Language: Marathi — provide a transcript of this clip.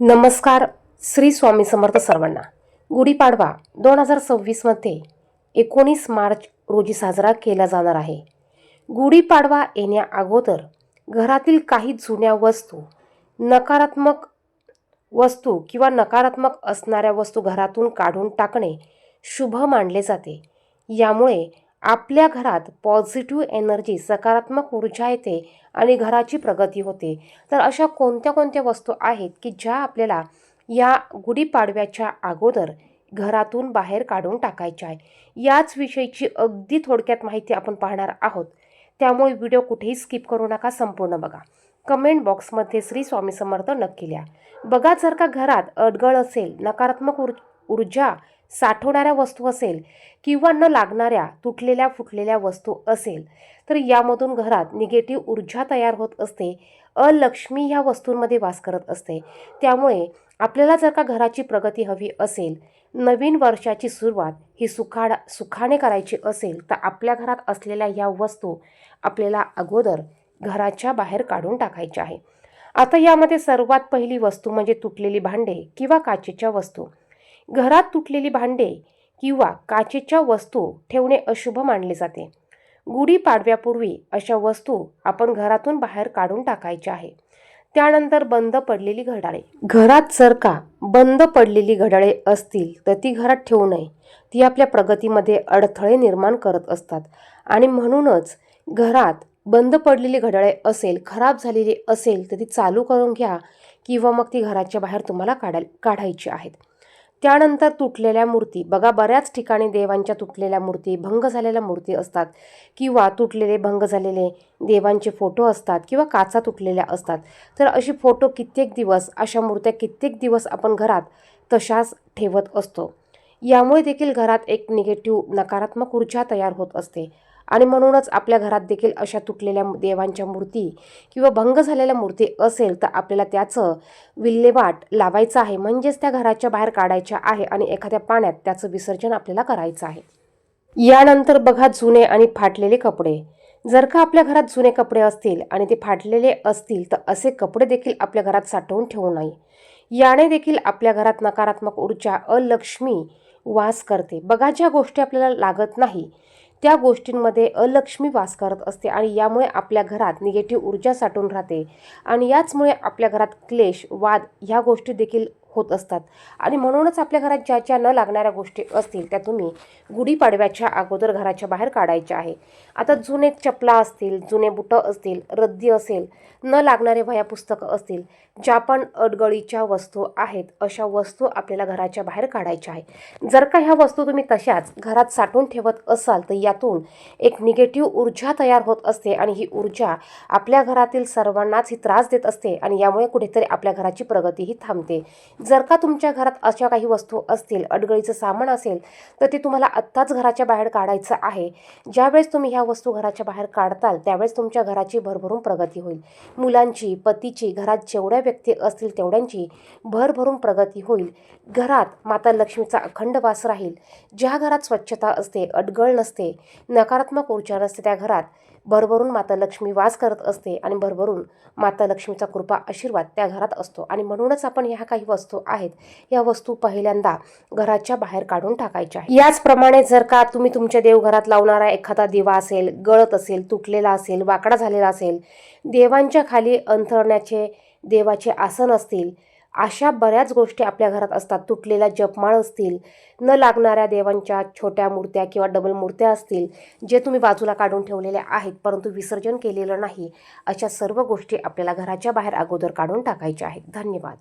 नमस्कार. श्री स्वामी समर्थ सर्वांना. गुढीपाडवा 2026 मध्ये 19 मार्च रोजी साजरा केला जाणार आहे. गुढीपाडवा येण्या अगोदर घरातील काही जुन्या नकारात्मक वस्तू किंवा नकारात्मक असणाऱ्या वस्तू घरातून काढून टाकणे शुभ मानले जाते. यामुळे आपल्या घरात पॉझिटिव्ह एनर्जी, सकारात्मक ऊर्जा येते आणि घराची प्रगती होते. तर अशा कोणत्या कोणत्या वस्तू आहेत की ज्या आपल्याला या गुढीपाडव्याच्या अगोदर घरातून बाहेर काढून टाकायच्या आहे, याच विषयीची अगदी थोडक्यात माहिती आपण पाहणार आहोत. त्यामुळे व्हिडिओ कुठेही स्किप करू नका, संपूर्ण बघा. कमेंट बॉक्समध्ये श्री स्वामी समर्थ नक्की लिहा. बघा, जर का घरात अडगळ असेल, नकारात्मक ऊर्जा साठवणाऱ्या वस्तू असेल किंवा न लागणाऱ्या तुटलेल्या फुटलेल्या वस्तू असेल, तर यामधून घरात निगेटिव्ह ऊर्जा तयार होत असते. अलक्ष्मी ह्या वस्तूंमध्ये वास करत असते. त्यामुळे आपल्याला जर का घराची प्रगती हवी असेल, नवीन वर्षाची सुरुवात ही सुखाने करायची असेल, तर आपल्या घरात असलेल्या या वस्तू आपल्याला अगोदर घराच्या बाहेर काढून टाकायच्या आहे. आता यामध्ये सर्वात पहिली वस्तू म्हणजे तुटलेली भांडे किंवा काचेच्या वस्तू. घरात तुटलेली भांडे किंवा काचेच्या वस्तू ठेवणे अशुभ मानले जाते. गुढीपाडव्यापूर्वी अशा वस्तू आपण घरातून बाहेर काढून टाकायच्या आहे. त्यानंतर बंद पडलेली घड्याळे. घरात जर का बंद पडलेली घड्याळे असतील तर ती घरात ठेवू नये. ती आपल्या प्रगतीमध्ये अडथळे निर्माण करत असतात आणि म्हणूनच घरात बंद पडलेली घड्याळे असेल, खराब झालेली असेल, तर ती चालू करून घ्या किंवा मग ती घराच्या बाहेर तुम्हाला काढायची आहेत. त्यानंतर तुटलेल्या मूर्ती. बघा, बऱ्याच ठिकाणी देवांच्या तुटलेल्या मूर्ती, भंग झालेल्या मूर्ती असतात किंवा तुटलेले भंग झालेले देवांचे फोटो असतात किंवा काचा तुटलेल्या असतात. तर अशी फोटो कित्येक दिवस, अशा मूर्त्या कित्येक दिवस आपण घरात तशाच ठेवत असतो. यामुळे देखील घरात एक निगेटिव्ह, नकारात्मक ऊर्जा तयार होत असते आणि म्हणूनच आपल्या घरात देखील अशा तुटलेल्या देवांच्या मूर्ती किंवा भंग झालेल्या मूर्ती असेल तर आपल्याला त्याचं विल्हेवाट लावायचं आहे, म्हणजेच त्या घराच्या बाहेर काढायच्या आहे आणि एखाद्या पाण्यात त्याचं विसर्जन आपल्याला करायचं आहे. यानंतर बघा, जुने आणि फाटलेले कपडे. जर का आपल्या घरात जुने कपडे असतील आणि ते फाटलेले असतील तर असे कपडे देखील आपल्या घरात साठवून ठेवू नये. याने देखील आपल्या घरात नकारात्मक ऊर्जा, अलक्ष्मी वास करते. बघा, ज्या गोष्टी आपल्याला लागत नाही त्या गोष्टींमध्ये अलक्ष्मी वास करत असते आणि यामुळे आपल्या घरात निगेटिव्ह ऊर्जा साठून राहते आणि याचमुळे आपल्या घरात क्लेश, वाद ह्या गोष्टी देखील होत असतात आणि म्हणूनच आपल्या घरात ज्या ज्या न लागणाऱ्या गोष्टी असतील त्या तुम्ही गुढीपाडव्याच्या अगोदर घराच्या बाहेर काढायच्या आहे. आता जुने चपला असतील, जुने बुटं असतील, रद्दी असेल, न लागणारे वह्या पुस्तकं असतील, ज्या पण अडगळीच्या वस्तू आहेत, अशा वस्तू आपल्याला घराच्या बाहेर काढायच्या आहे. जर का ह्या वस्तू तुम्ही तशाच घरात साठवून ठेवत असाल तर यातून एक निगेटिव्ह ऊर्जा तयार होत असते आणि ही ऊर्जा आपल्या घरातील सर्वांनाच ही त्रास देत असते आणि यामुळे कुठेतरी आपल्या घराची प्रगतीही थांबते. जर का तुमच्या घरात अशा काही वस्तू असतील, अडगळीचं सामान असेल, तर ते तुम्हाला आत्ताच घराच्या बाहेर काढायचं आहे. ज्यावेळेस तुम्ही ह्या वस्तू घराच्या बाहेर काढताल त्यावेळेस तुमच्या घराची भरभरून प्रगती होईल. मुलांची, पतीची, घरात जेवढ्या व्यक्ती असतील तेवढ्यांची भरभरून प्रगती होईल. घरात माता लक्ष्मीचा अखंड वास राहील. ज्या घरात स्वच्छता असते, अडगळ नसते, नकारात्मक ऊर्जा नसते, त्या घरात भरभरून माता लक्ष्मी वास करत असते आणि भरभरून माता लक्ष्मीचा कृपा, आशीर्वाद त्या घरात असतो आणि म्हणूनच आपण ह्या काही वस्तू आहेत, या वस्तू पहिल्यांदा घराच्या बाहेर काढून टाकायच्या आहेत. याचप्रमाणे जर का तुम्ही तुमच्या देवघरात लावणारा एखादा दिवा असेल, गळत असेल, तुटलेला असेल, वाकडा झालेला असेल, देवांच्या खाली अंथरण्याचे देवाचे आसन असतील, अशा बऱ्याच गोष्टी आपल्या घरात असतात. तुटलेल्या जपमाळ असतील, न लागणाऱ्या देवांच्या छोट्या मूर्त्या किंवा डबल मूर्त्या असतील, जे तुम्ही बाजूला काढून ठेवलेल्या आहेत परंतु विसर्जन केलेलं नाही, अशा सर्व गोष्टी आपल्याला घराच्या बाहेर अगोदर काढून टाकायच्या आहेत. धन्यवाद.